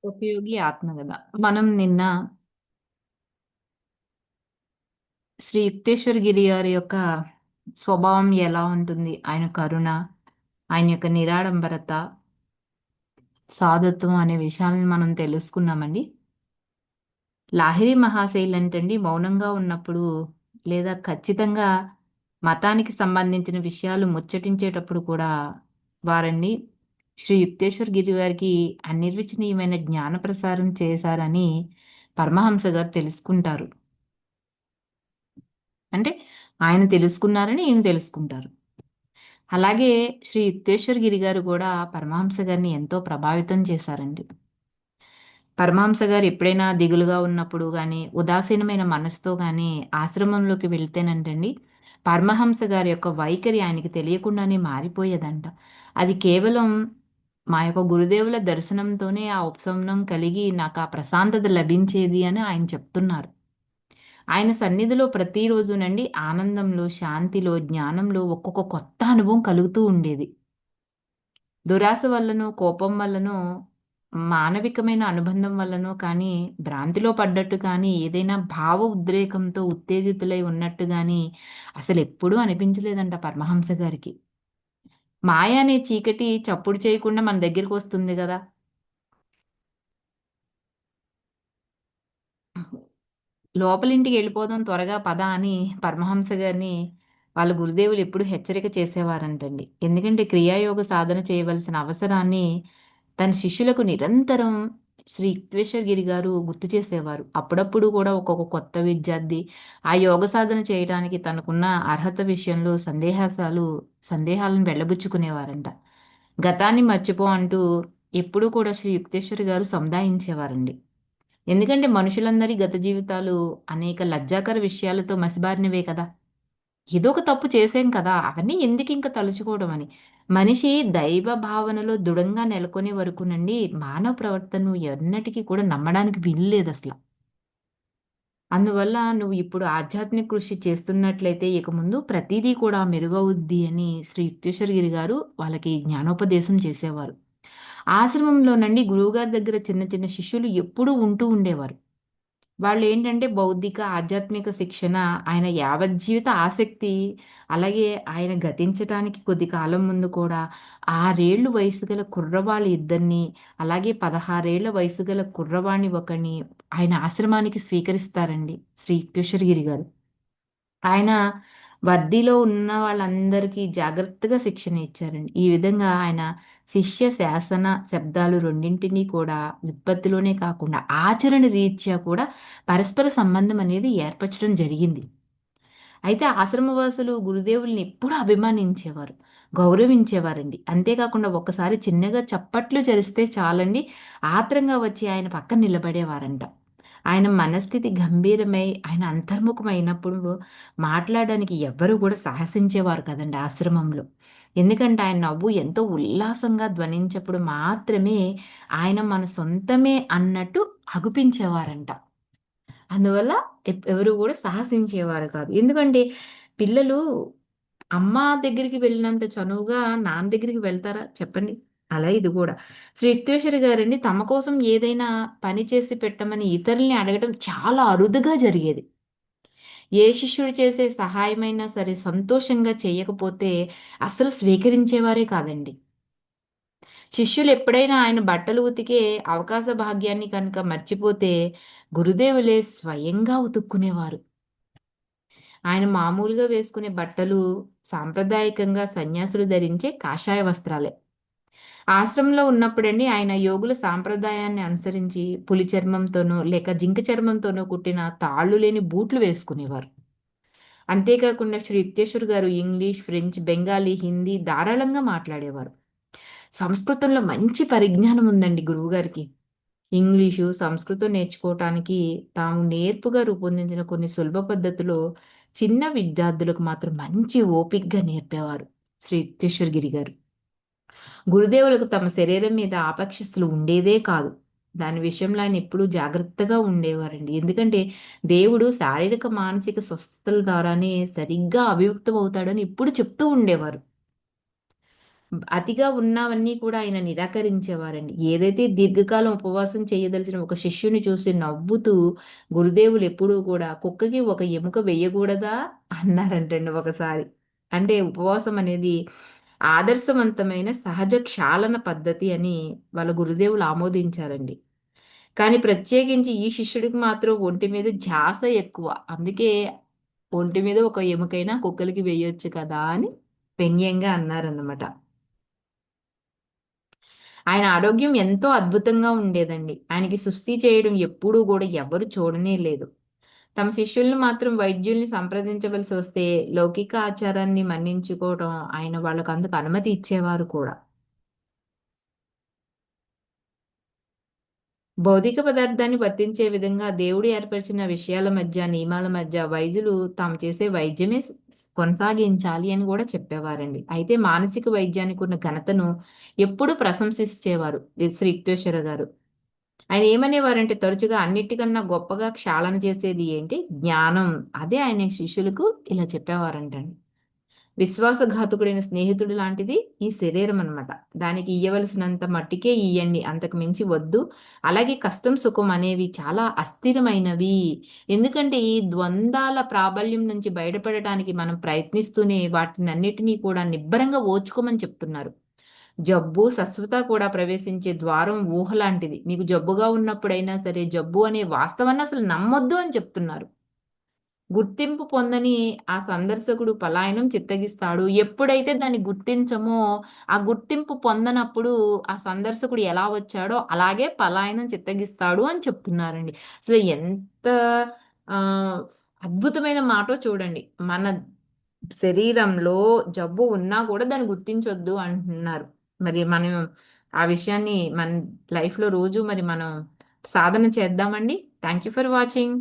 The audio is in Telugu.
ఉపయోగి ఆత్మకథ. మనం నిన్న శ్రీ యుక్తేశ్వర గిరి గారి యొక్క స్వభావం ఎలా ఉంటుంది? ఆయన కరుణ, ఆయన యొక్క నిరాడంబరత, సాధుత్వం అనే విషయాలను మనం తెలుసుకున్నామండి. లాహిరి మహాశయులంటండి మౌనంగా ఉన్నప్పుడు లేదా ఖచ్చితంగా మతానికి సంబంధించిన విషయాలు ముచ్చటించేటప్పుడు కూడా వారండి శ్రీ యుక్తేశ్వర గిరి గారికి అనిర్వచనీయమైన జ్ఞాన ప్రసారం చేశారని పరమహంస గారు తెలుసుకుంటారు. అంటే ఆయన తెలుసుకున్నారని ఈయన తెలుసుకుంటారు. అలాగే శ్రీ యుక్తేశ్వర గిరి గారు కూడా పరమహంస గారిని ఎంతో ప్రభావితం చేశారండి. పరమహంస గారు ఎప్పుడైనా దిగులుగా ఉన్నప్పుడు గాని, ఉదాసీనమైన మనసుతో గాని ఆశ్రమంలోకి వెళ్తేనంటండి, పరమహంస గారి యొక్క వైఖరి ఆయనకి తెలియకుండానే మారిపోయేదంట. అది కేవలం మా యొక్క గురుదేవుల దర్శనంతోనే ఆ ఉపశమనం కలిగి నాకు ఆ ప్రశాంతత లభించేది అని ఆయన చెప్తున్నారు. ఆయన సన్నిధిలో ప్రతిరోజునండి ఆనందంలో, శాంతిలో, జ్ఞానంలో ఒక్కొక్క కొత్త అనుభవం కలుగుతూ ఉండేది. దురాశ వల్లనో, కోపం వల్లనో, మానవికమైన అనుబంధం వల్లనో కానీ, భ్రాంతిలో పడ్డట్టు కానీ, ఏదైనా భావ ఉద్రేకంతో ఉత్తేజితులై ఉన్నట్టు గాని అసలెప్పుడూ అనిపించలేదంట పరమహంస గారికి. మాయ అనే చీకటి చప్పుడు చేయకుండా మన దగ్గరికొస్తుంది గదా! లోపలింటికి వెళ్ళిపోదాం త్వరగా పద అని పరమహంస గారిని వాళ్ళ గురుదేవులు ఎప్పుడు హెచ్చరిక చేసేవారంటండి. ఎందుకంటే క్రియాయోగ సాధన చేయవలసిన అవసరాన్ని తన శిష్యులకు నిరంతరం శ్రీ యుక్తేశ్వర గిరి గారు గుర్తు చేసేవారు. అప్పుడప్పుడు కూడా ఒక్కొక్క కొత్త విద్యార్థి ఆ యోగ సాధన చేయడానికి తనకున్న అర్హత విషయంలో సందేహాలను వెళ్ళబుచ్చుకునేవారంట. గతాన్ని మర్చిపో అంటూ ఎప్పుడూ కూడా శ్రీ యుక్తేశ్వర గారు సముదాయించేవారండి. ఎందుకంటే మనుషులందరి గత జీవితాలు అనేక లజ్జాకర విషయాలతో మసిబారినవే కదా! ఏదో ఒక తప్పు చేశాం కదా! అవన్నీ ఎందుకింక తలుచుకోవడం అని. మనిషి దైవ భావనలో దృఢంగా నెలకొనే వరకునండి మానవ ప్రవర్తనను ఎన్నటికీ కూడా నమ్మడానికి వీల్లేదసల. అందువల్ల నువ్వు ఇప్పుడు ఆధ్యాత్మిక కృషి చేస్తున్నట్లయితే ఇక ముందు ప్రతీదీ కూడా మెరుగవుద్ది అని శ్రీ యుక్తేశ్వరగిరి గారు వాళ్ళకి జ్ఞానోపదేశం చేసేవారు. ఆశ్రమంలోనండి గురువుగారి దగ్గర చిన్న చిన్న శిష్యులు ఎప్పుడూ ఉంటూ ఉండేవారు. వాళ్ళేంటంటే బౌద్ధిక, ఆధ్యాత్మిక శిక్షణ, ఆయన యావజ్జీవిత ఆసక్తి, అలాగే ఆయన గతించటానికి కొద్ది కాలం ముందు కూడా 6 ఏళ్ళు వయసు గల కుర్రవాళ్ళు ఇద్దరిని, అలాగే 16 ఏళ్ల వయసు గల కుర్రవాడిని ఒకడిని ఆయన ఆశ్రమానికి స్వీకరిస్తారండి శ్రీ యుక్తేశ్వరగిరి గారు. ఆయన వర్ధిలో ఉన్న వాళ్ళందరికీ జాగ్రత్తగా శిక్షణ ఇచ్చారండి. ఈ విధంగా ఆయన శిష్య శాసన శబ్దాలు రెండింటినీ కూడా వ్యుత్పత్తిలోనే కాకుండా ఆచరణ రీత్యా కూడా పరస్పర సంబంధం అనేది ఏర్పరచడం జరిగింది. అయితే ఆశ్రమవాసులు గురుదేవుల్ని ఎప్పుడూ అభిమానించేవారు. గౌరవించేవారండి. అంతేకాకుండా ఒక్కసారి చిన్నగా చప్పట్లు చరిస్తే చాలండి ఆత్రంగా వచ్చి ఆయన పక్కన నిలబడేవారంట. ఆయన మనస్థితి గంభీరమై, ఆయన అంతర్ముఖమైనప్పుడు మాట్లాడడానికి ఎవ్వరు గూడా సాహసించేవారు కదండీ ఆశ్రమంలో. ఎందుకంటే ఆయన నవ్వు ఎంతో ఉల్లాసంగా ధ్వనించప్పుడు మాత్రమే ఆయన మన సొంతమే అన్నట్టు అగుపించేవారంట. అందువల్ల ఎవరు గూడా సాహసించేవారు కాదు. ఎందుకంటే పిల్లలు అమ్మ దగ్గరికి వెళ్ళినంత చనువుగా నాన్న దగ్గరికి వెళ్తారా చెప్పండి? అలా ఇది గూడా. శ్రీ యుక్తేశ్వరి గారండి తమ కోసం ఏదైనా పని చేసి పెట్టమని ఇతరుల్ని అడగడం చాలా అరుదుగా జరిగేది. ఏ శిష్యుడు చేసే సహాయమైనా సరే సంతోషంగా చేయకపోతే అస్సలు స్వీకరించేవారే కాదండి. శిష్యులు ఎప్పుడైనా ఆయన బట్టలు ఉతికే అవకాశ భాగ్యాన్ని కనుక మర్చిపోతే గురుదేవులే స్వయంగా ఉతుక్కునేవారు. ఆయన మామూలుగా వేసుకునే బట్టలు సాంప్రదాయకంగా సన్యాసులు ధరించే కాషాయ వస్త్రాలే. ఆశ్రమంలో ఉన్నప్పుడండి ఆయన యోగుల సాంప్రదాయాన్ని అనుసరించి పులి చర్మంతోనో, లేక జింక చర్మంతోనో కుట్టిన తాళ్ళు లేని బూట్లు వేసుకునేవారు. అంతేకాకుండా శ్రీ యుక్తేశ్వర్ గారు ఇంగ్లీష్, ఫ్రెంచ్, బెంగాలీ, హిందీ ధారాళంగా మాట్లాడేవారు. సంస్కృతంలో మంచి పరిజ్ఞానం ఉందండి గురువుగారికి. ఇంగ్లీషు, సంస్కృతం నేర్చుకోవటానికి తాము నేర్పుగా రూపొందించిన కొన్ని సులభ పద్ధతులు చిన్న విద్యార్థులకు మాత్రం మంచి ఓపికగా నేర్పేవారు శ్రీ యుక్తేశ్వర్ గిరి గారు. గురుదేవులకు తమ శరీరం మీద ఆపేక్షస్తులు ఉండేదే కాదు. దాని విషయంలో ఆయన ఎప్పుడూ జాగ్రత్తగా ఉండేవారండి. ఎందుకంటే దేవుడు శారీరక, మానసిక స్వస్థతల ద్వారానే సరిగ్గా అభివ్యక్తం అవుతాడని ఎప్పుడు చెప్తూ ఉండేవారు. అతిగా ఉన్నవన్నీ కూడా ఆయన నిరాకరించేవారండి. ఏదైతే దీర్ఘకాలం ఉపవాసం చేయదలిచిన ఒక శిష్యుని చూసి నవ్వుతూ గురుదేవులు ఎప్పుడూ కూడా "కుక్కకి ఒక ఎముక వెయ్యకూడదా?" అన్నారంటండి ఒకసారి. అంటే ఉపవాసం అనేది ఆదర్శవంతమైన సహజ క్షాళన పద్ధతి అని వాళ్ళ గురుదేవులు ఆమోదించారండి. కానీ ప్రత్యేకించి ఈ శిష్యుడికి మాత్రం ఒంటి మీద ధ్యాస ఎక్కువ. అందుకే ఒంటి మీద ఒక ఎముకైనా కుక్కలకి వేయొచ్చు కదా! అని వ్యంగ్యంగా అన్నారన్నమాట. ఆయన ఆరోగ్యం ఎంతో అద్భుతంగా ఉండేదండి. ఆయనకి సుస్థి చేయడం ఎప్పుడూ గూడా ఎవరు చూడనే లేదు. తమ శిష్యుల్ని మాత్రం వైద్యుల్ని సంప్రదించవలసి వస్తే లౌకిక ఆచారాన్ని మన్నించుకోవడం ఆయన వాళ్ళకందుకు అనుమతి ఇచ్చేవారు కూడా. భౌతిక పదార్థాన్ని వర్తించే విధంగా దేవుడు ఏర్పరిచిన విషయాల మధ్య, నియమాల మధ్య వైద్యులు తాము చేసే వైద్యమే కొనసాగించాలి అని గూడా చెప్పేవారండి. అయితే మానసిక వైద్యానికి ఉన్న ఘనతను ఎప్పుడూ ప్రశంసించేవారు శ్రీ యుక్తేశ్వర గారు. ఆయన ఏమనేవారంటే తరచుగా అన్నిటికన్నా గొప్పగా క్షాళన చేసేది ఏంటి? జ్ఞానం. అదే ఆయన శిష్యులకు ఇలా చెప్పేవారంటండి. విశ్వాసఘాతకుడైన స్నేహితుడు లాంటిది ఈ శరీరం అన్నమాట. దానికి ఇయ్యవలసినంత మట్టికే ఇయ్యండి. అంతకు మించి వద్దు. అలాగే కష్టం, సుఖం అనేవి చాలా అస్థిరమైనవి. ఎందుకంటే ఈ ద్వంద్వాల ప్రాబల్యం నుంచి బయటపడటానికి మనం ప్రయత్నిస్తూనే వాటినన్నిటినీ కూడా నిబ్బరంగా ఓర్చుకోమని చెప్తున్నారు. జబ్బు, స్వస్థత కూడా ప్రవేశించే ద్వారం ఊహ లాంటిది. మీకు జబ్బుగా ఉన్నప్పుడైనా సరే జబ్బు అనే వాస్తవాన్ని అసలు నమ్మొద్దు అని చెప్తున్నారు. గుర్తింపు పొందని ఆ సందర్శకుడు పలాయనం చిత్తగిస్తాడు. ఎప్పుడైతే దాన్ని గుర్తించమో, ఆ గుర్తింపు పొందనప్పుడు ఆ సందర్శకుడు ఎలా వచ్చాడో అలాగే పలాయనం చిత్తగిస్తాడు అని చెప్తున్నారండి. అసలు ఎంత ఆహ్, అద్భుతమైన మాటో చూడండి. మన శరీరంలో జబ్బు ఉన్నా కూడా దాన్ని గుర్తించొద్దు అంటున్నారు. మరి మనం ఆ విషయాన్ని మన లైఫ్‌లో రోజు మరి మనం సాధన చేద్దామండి. Thank you for watching.